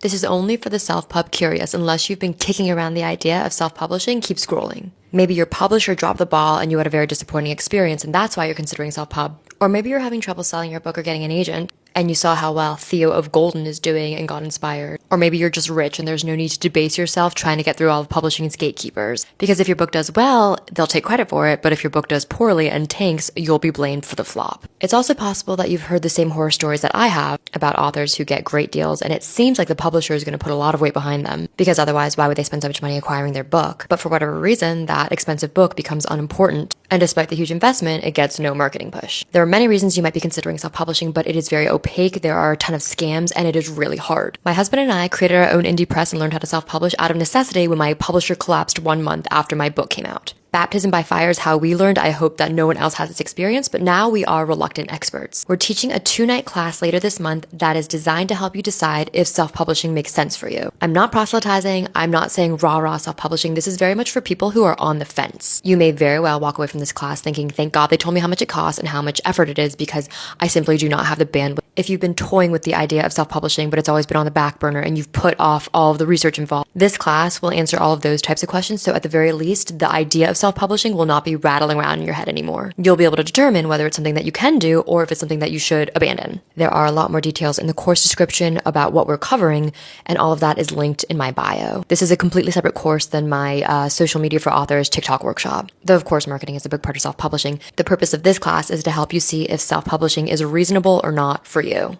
This is only for the self-pub curious unless you've been kicking around the idea of self-publishing. Keep scrolling. Maybe your publisher dropped the ball and you had a very disappointing experience and that's why you're considering self-pub. Or maybe you're having trouble selling your book or getting an agent and you saw how well Theo of Golden is doing and got inspired. Or maybe you're just rich and there's no need to debase yourself trying to get through all of publishing's gatekeepers. Because if your book does well, they'll take credit for it, but if your book does poorly and tanks, you'll be blamed for the flop. It's also possible that you've heard the same horror stories that I have about authors who get great deals and it seems like the publisher is going to put a lot of weight behind them, because otherwise why would they spend so much money acquiring their book? But for whatever reason, that expensive book becomes unimportant, and despite the huge investment, it gets no marketing push. There are many reasons you might be considering self-publishing, but it is very opaque, there are a ton of scams, and it is really hard. My husband and I created our own indie press and learned how to self-publish out of necessity when my publisher collapsed 1 month after my book came out. Baptism by fire is how we learned. I hope that no one else has this experience, but now we are reluctant experts. We're teaching a 2-night class later this month that is designed to help you decide if self-publishing makes sense for you. I'm not proselytizing. I'm not saying rah-rah self-publishing. This is very much for people who are on the fence. You may very well walk away from this class thinking, thank God they told me how much it costs and how much effort it is, because I simply do not have the bandwidth. If you've been toying with the idea of self-publishing, but it's always been on the back burner and you've put off all of the research involved, this class will answer all of those types of questions. So at the very least, the idea of self-publishing will not be rattling around in your head anymore. You'll be able to determine whether it's something that you can do or if it's something that you should abandon. There are a lot more details in the course description about what we're covering, and all of that is linked in my bio. This is a completely separate course than my social media for authors TikTok workshop. Though of course marketing is a big part of self-publishing, the purpose of this class is to help you see if self-publishing is reasonable or not for you.